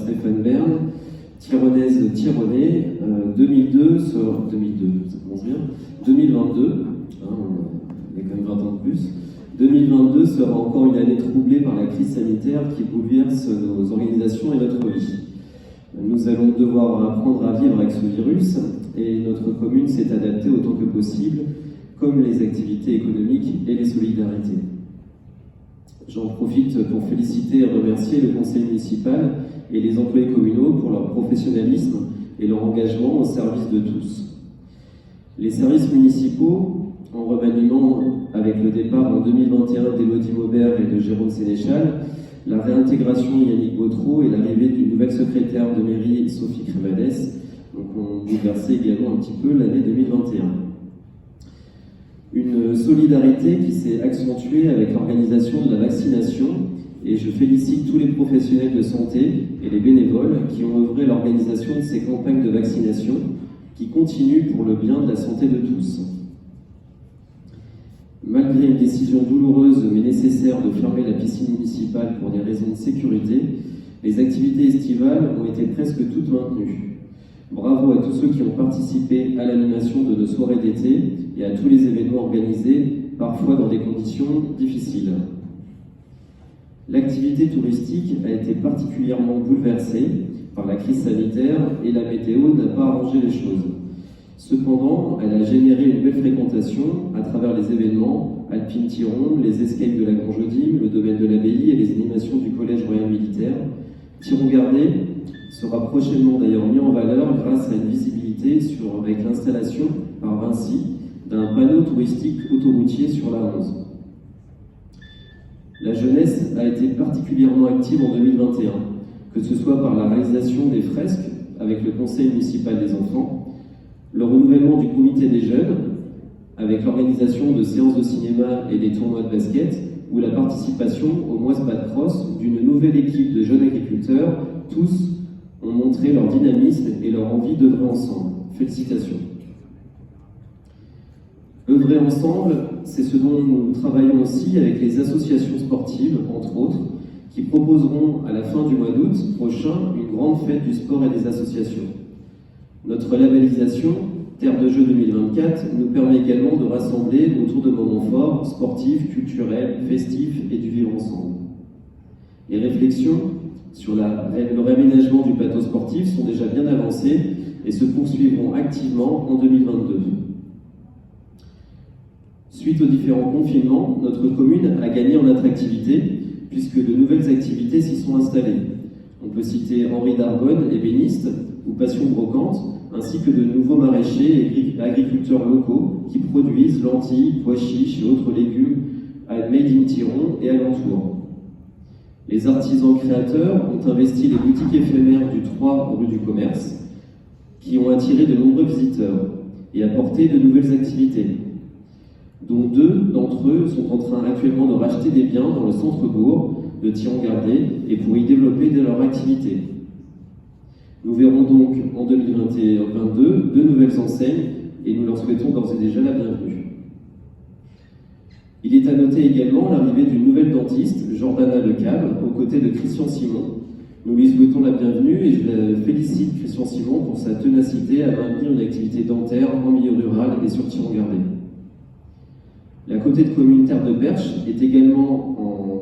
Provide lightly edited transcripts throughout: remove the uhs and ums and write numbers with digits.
Stéphane Bern, Tironnaise-Tironnais, 2022, ça commence bien, 2022, on est quand même 20 ans de plus, 2022 sera encore une année troublée par la crise sanitaire qui bouleverse nos organisations et notre vie. Nous allons devoir apprendre à vivre avec ce virus et notre commune s'est adaptée autant que possible, comme les activités économiques et les solidarités. J'en profite pour féliciter et remercier le conseil municipal et les employés communaux pour leur professionnalisme et leur engagement au service de tous. Les services municipaux, en remaniement avec le départ en 2021 d'Élodie Maubert et de Jérôme Sénéchal, la réintégration de Yannick Bautreau et l'arrivée d'une nouvelle secrétaire de mairie, Sophie Crémades, donc ont bouleversé également un petit peu l'année 2021. Une solidarité qui s'est accentuée avec l'organisation de la vaccination, et je félicite tous les professionnels de santé et les bénévoles qui ont œuvré à l'organisation de ces campagnes de vaccination qui continuent pour le bien de la santé de tous. Malgré une décision douloureuse mais nécessaire de fermer la piscine municipale pour des raisons de sécurité, les activités estivales ont été presque toutes maintenues. Bravo à tous ceux qui ont participé à l'animation de nos soirées d'été et à tous les événements organisés, parfois dans des conditions difficiles. L'activité touristique a été particulièrement bouleversée par la crise sanitaire et la météo n'a pas arrangé les choses. Cependant, elle a généré une belle fréquentation à travers les événements Alpine Tiron, les escapes de la Grange-Audim, le domaine de l'abbaye et les animations du Collège Royal Militaire. Tiron-Gardé sera prochainement d'ailleurs mis en valeur grâce à une visibilité avec l'installation par Vinci d'un panneau touristique autoroutier sur la 11. La jeunesse a été particulièrement active en 2021, que ce soit par la réalisation des fresques avec le conseil municipal des enfants, le renouvellement du comité des jeunes, avec l'organisation de séances de cinéma et des tournois de basket, ou la participation au Moise Bad Cross d'une nouvelle équipe de jeunes agriculteurs. Tous ont montré leur dynamisme et leur envie d'œuvrer ensemble. Félicitations. Œuvrer ensemble, c'est ce dont nous travaillons aussi avec les associations sportives, entre autres, qui proposeront à la fin du mois d'août prochain une grande fête du sport et des associations. Notre labellisation Terre de Jeux 2024 nous permet également de rassembler autour de moments forts, sportifs, culturels, festifs et du vivre ensemble. Les réflexions sur le réaménagement du plateau sportif sont déjà bien avancées et se poursuivront activement en 2022. Suite aux différents confinements, notre commune a gagné en attractivité puisque de nouvelles activités s'y sont installées. On peut citer Henri Darbonne, ébéniste, ou Passion Brocante, ainsi que de nouveaux maraîchers et agriculteurs locaux qui produisent lentilles, pois chiches et autres légumes made in Tiron et alentours. Les artisans créateurs ont investi les boutiques éphémères du 3 rue du Commerce, qui ont attiré de nombreux visiteurs et apporté de nouvelles activités, dont 2 d'entre eux sont en train actuellement de racheter des biens dans le centre-bourg de Tiron-Gardé et pour y développer leur activité. Nous verrons donc en 2022 2 nouvelles enseignes et nous leur souhaitons d'ores et déjà la bienvenue. Il est à noter également l'arrivée d'une nouvelle dentiste, Jordana Lecable, aux côtés de Christian Simon. Nous lui souhaitons la bienvenue et je félicite Christian Simon pour sa ténacité à maintenir une activité dentaire en milieu rural et sur Tiron-Gardé. La côté de commune Terre de Perche est également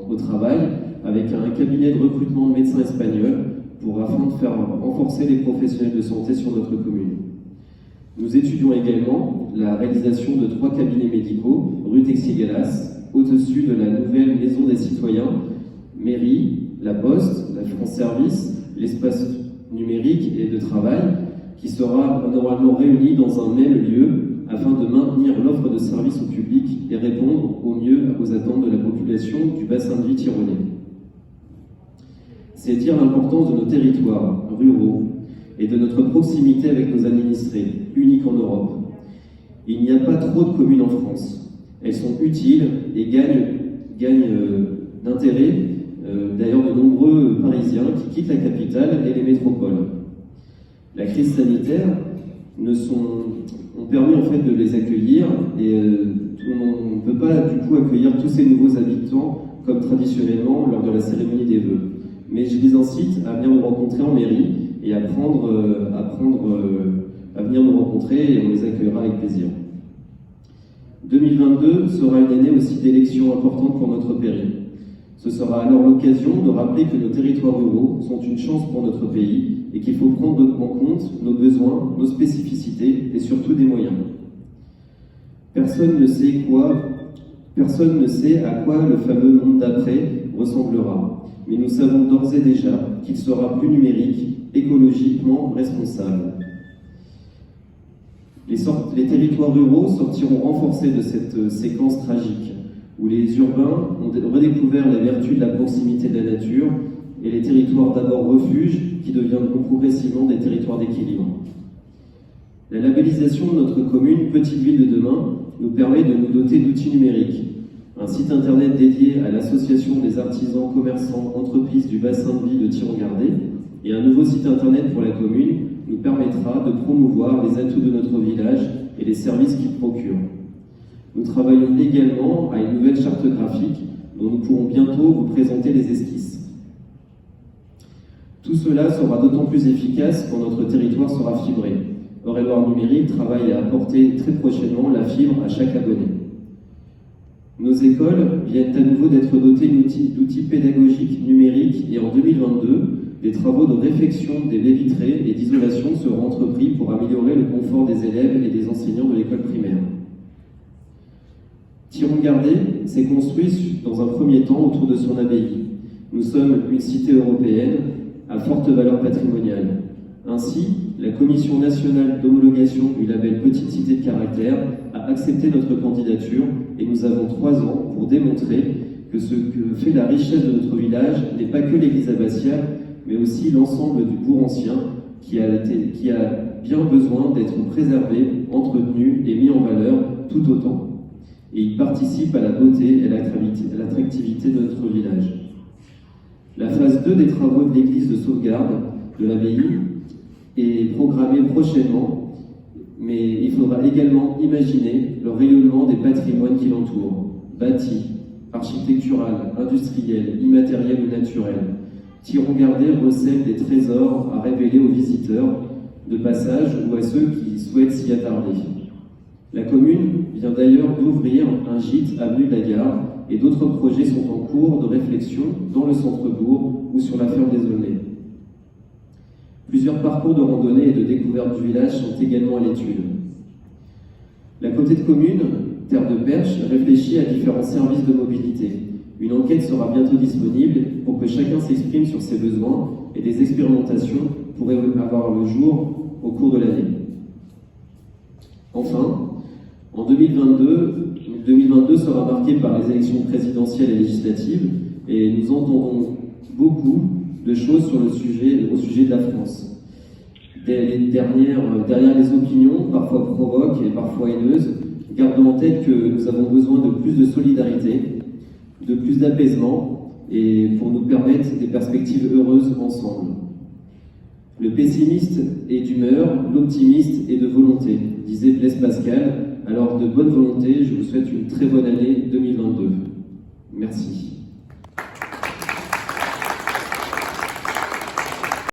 au travail avec un cabinet de recrutement de médecins espagnols afin de faire renforcer les professionnels de santé sur notre commune. Nous étudions également la réalisation de 3 cabinets médicaux, rue Texier-Galas, au-dessus de la nouvelle maison des citoyens, mairie, la poste, la France Service, l'espace numérique et de travail, qui sera normalement réunis dans un même lieu afin de maintenir l'offre de services au public et répondre au mieux aux attentes de la population du bassin de vie tironnais. C'est dire l'importance de nos territoires ruraux et de notre proximité avec nos administrés, uniques en Europe. Il n'y a pas trop de communes en France. Elles sont utiles et gagnent d'intérêt, d'ailleurs de nombreux Parisiens qui quittent la capitale et les métropoles. La crise sanitaire ont permis en fait de les accueillir et on ne peut pas du coup accueillir tous ces nouveaux habitants comme traditionnellement lors de la cérémonie des vœux. mais je les incite à venir nous rencontrer en mairie et à venir nous rencontrer et on les accueillera avec plaisir. 2022 sera une année aussi d'élections importantes pour notre pairie. Ce sera alors l'occasion de rappeler que nos territoires ruraux sont une chance pour notre pays et qu'il faut prendre en compte nos besoins, nos spécificités et surtout des moyens. Personne ne sait à quoi le fameux monde d'après ressemblera, mais nous savons d'ores et déjà qu'il sera plus numérique, écologiquement responsable. Les territoires ruraux sortiront renforcés de cette séquence tragique, où les urbains ont redécouvert les vertus de la proximité de la nature et les territoires d'abord refuges qui deviendront progressivement des territoires d'équilibre. La labellisation de notre commune Petite Ville de demain nous permet de nous doter d'outils numériques. Un site internet dédié à l'association des artisans, commerçants, entreprises du bassin de vie de Thiron-Gardé et un nouveau site internet pour la commune nous permettra de promouvoir les atouts de notre village et les services qu'il procure. Nous travaillons également à une nouvelle charte graphique dont nous pourrons bientôt vous présenter les esquisses. Tout cela sera d'autant plus efficace quand notre territoire sera fibré. Eure-et-Loir Numérique travaille à apporter très prochainement la fibre à chaque abonné. Nos écoles viennent à nouveau d'être dotées d'outils pédagogiques numériques et en 2022, des travaux de réfection des baies vitrées et d'isolation seront entrepris pour améliorer le confort des élèves et des enseignants de l'école primaire. Thiron-Gardé s'est construit dans un premier temps autour de son abbaye. Nous sommes une cité européenne à forte valeur patrimoniale. Ainsi, la Commission nationale d'homologation du label Petite Cité de caractère a accepté notre candidature et nous avons 3 ans pour démontrer que ce que fait la richesse de notre village n'est pas que l'église abbatiale, mais aussi l'ensemble du bourg ancien qui a bien besoin d'être préservé, entretenu et mis en valeur tout autant. Et il participe à la beauté et à l'attractivité de notre village. La phase 2 des travaux de l'église de sauvegarde de l'abbaye est programmée prochainement, mais il faudra également imaginer le rayonnement des patrimoines qui l'entourent, bâtis, architectural, industriel, immatériel ou naturel. Thiron-Gardé recèle des trésors à révéler aux visiteurs de passage ou à ceux qui souhaitent s'y attarder. La commune vient d'ailleurs d'ouvrir un gîte avenue de la Gare et d'autres projets sont en cours de réflexion dans le centre-bourg ou sur la ferme des Aulnay. Plusieurs parcours de randonnée et de découverte du village sont également à l'étude. La Côté de commune, Terre de Perche, réfléchit à différents services de mobilité. Une enquête sera bientôt disponible pour que chacun s'exprime sur ses besoins et des expérimentations pourraient avoir le jour au cours de l'année. Enfin, en 2022 sera marqué par les élections présidentielles et législatives et nous entendons beaucoup de choses au sujet de la France. Derrière les opinions, parfois provoques et parfois haineuses, gardons en tête que nous avons besoin de plus de solidarité, de plus d'apaisement et pour nous permettre des perspectives heureuses ensemble. Le pessimiste est d'humeur, l'optimiste est de volonté, disait Blaise Pascal. Alors de bonne volonté, je vous souhaite une très bonne année 2022. Merci.